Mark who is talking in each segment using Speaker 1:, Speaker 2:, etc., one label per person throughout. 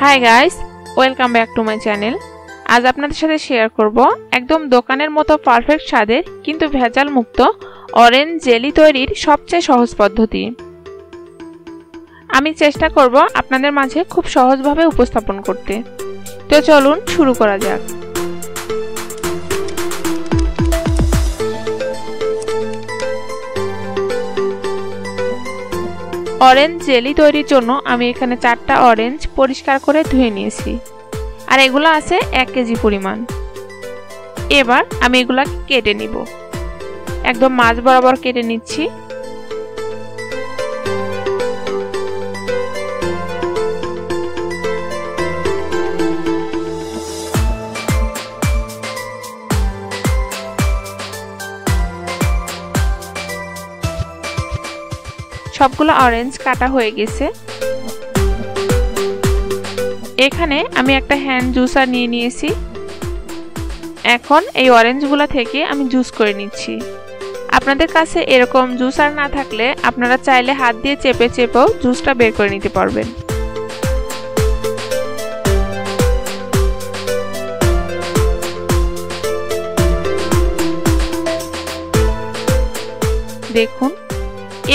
Speaker 1: Hi guys, welcome back to my channel. আজ আপনাদের সাথে শেয়ার করব একদম দোকানের মতো পারফেক্ট স্বাদের কিন্তু ভেজাল মুক্ত অরেঞ্জ জেলি তৈরির সবচেয়ে সহজ পদ্ধতি। আমি চেষ্টা করব আপনাদের মাঝে খুব সহজভাবে উপস্থাপন করতে। তো চলুন শুরু করা যাক। অরেঞ্জ জেলি তৈরির জন্য আমি এখানে 4টা অরেঞ্জ পরিষ্কার করে ধুয়ে নিয়েছি, আর এগুলো আছে 1 কেজি পরিমাণ। এবার আমি এগুলা কেটে নিব, একদম মাঝ বরাবর কেটে নিচ্ছি। সবগুলো অরেঞ্জ কাটা হয়ে গেছে। এখানে আমি একটা হ্যান্ড জুসার নিয়ে নিয়েছি। এখন এই অরেঞ্জগুলো থেকে আমি জুস করে নিচ্ছি। আপনাদের কাছে এরকম জুসার না থাকলে আপনারা চাইলে হাত দিয়ে চেপে চেপেও জুসটা বের করে নিতে পারবেন। দেখুন,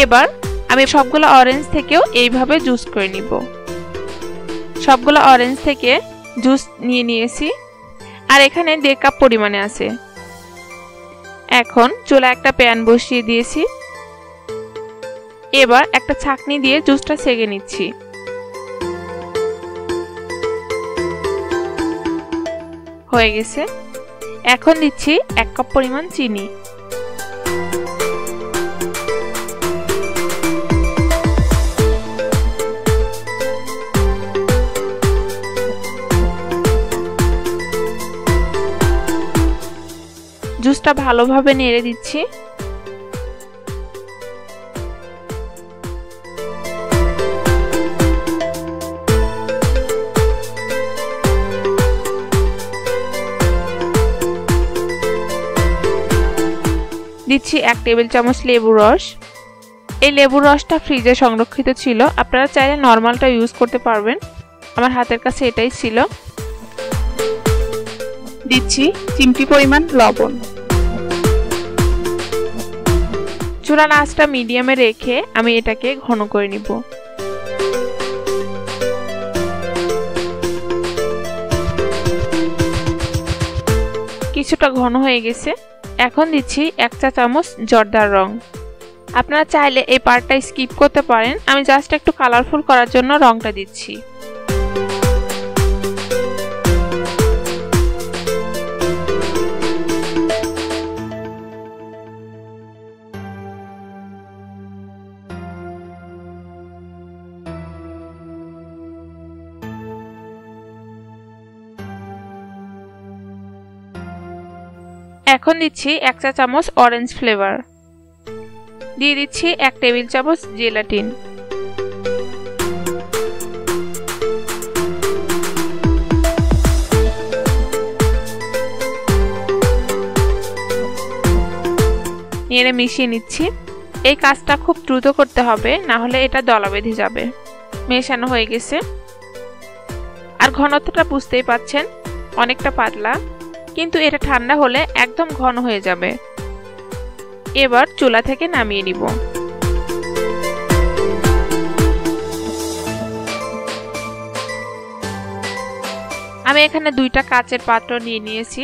Speaker 1: এবার আমি সবগুলো অরেঞ্জ থেকেও এইভাবে জুস করে নিব। সবগুলো অরেঞ্জ থেকে জুস নিয়ে নিয়েছি, আর এখানে 1.5 কাপ পরিমাণে আছে। এখন চুলায় একটা প্যান বসিয়ে দিয়েছি। এবার একটা ছাঁকনি দিয়ে জুসটা ছেঁকে নিচ্ছি। হয়ে গেছে। এখন দিচ্ছি 1 কাপ পরিমাণ চিনি। জুসটা ভালোভাবে নেড়ে দিচ্ছি। দিচ্ছি 1 টেবিল চামচ লেবুর রস। এই লেবুর রসটা ফ্রিজে সংরক্ষিত ছিল, আপনারা চাইলে নরমালটা ইউজ করতে পারবেন। আমার হাতের কাছে এটাই ছিল। দিচ্ছি চিমটি পরিমাণ লবণ। চুলার আঁচটা মিডিয়ামে রেখে আমি এটাকে ঘন করে নিব। কিছুটা ঘন হয়ে গেছে। এখন দিচ্ছি 1 চা চামচ জর্দার রং। আপনারা চাইলে এই পার্টটা স্কিপ করতে পারেন, আমি জাস্ট একটু কালারফুল করার জন্য রংটা দিচ্ছি। এখন দিচ্ছি 1 চা চামচ অরেঞ্জ ফ্লেভার। দিয়ে দিচ্ছি 1 টেবিল চামচ জেলাটিন। নেড়ে মিশিয়ে নিচ্ছি। এই কাজটা খুব দ্রুত করতে হবে, না হলে এটা দলা বেঁধে যাবে। মেশানো হয়ে গেছে, আর ঘনত্বটা বুঝতেই পাচ্ছেন, অনেকটা পাতলা, কিন্তু এটা ঠান্ডা হলে একদম ঘন হয়ে যাবে। এবার চুলা থেকে নামিয়ে নিব। আমি এখানে 2টা কাচের পাত্র নিয়ে নিয়েছি,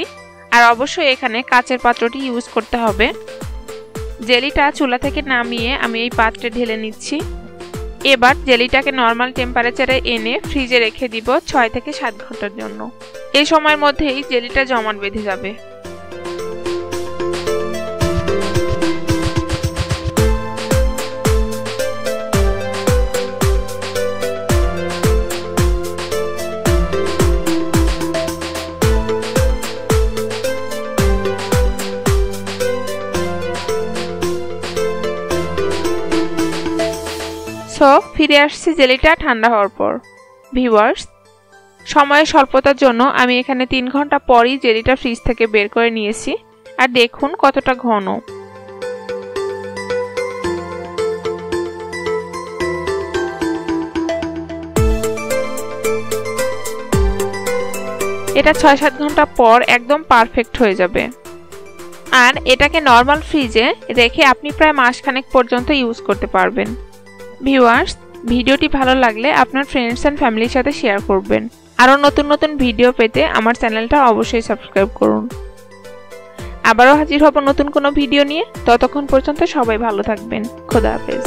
Speaker 1: আর অবশ্যই এখানে কাচের পাত্রটি ইউজ করতে হবে। জেলিটা চুলা থেকে নামিয়ে আমি এই পাত্রে ঢেলে নিচ্ছি। এবার জেলিটাকে নরমাল টেম্পারেচারে এনে ফ্রিজে রেখে দিব 6 থেকে 7 ঘন্টার জন্য। এই সময়ের মধ্যেই জেলিটা জমাট বেঁধে যাবে। সো ফিরে আসছি জেলিটা ঠান্ডা হওয়ার পর। ভিউয়ার্স, সময়ের স্বল্পতার জন্য আমি এখানে 3 ঘন্টা পরই জেলিটা ফ্রিজ থেকে বের করে নিয়েছি, আর দেখুন কতটা ঘন। এটা ৬-৭ ঘন্টা পর একদম পারফেক্ট হয়ে যাবে। আর এটাকে নর্মাল ফ্রিজে রেখে আপনি প্রায় মাসখানেক পর্যন্ত ইউজ করতে পারবেন। ভিউয়ার্স, ভিডিওটি ভালো লাগলে আপনার ফ্রেন্ডস এন্ড ফ্যামিলির সাথে শেয়ার করবেন। আরও নতুন নতুন ভিডিও পেতে আমার চ্যানেলটা অবশ্যই সাবস্ক্রাইব করুন। আবারও হাজির হব নতুন কোনো ভিডিও নিয়ে। ততক্ষণ পর্যন্ত সবাই ভালো থাকবেন। খোদা হাফেজ।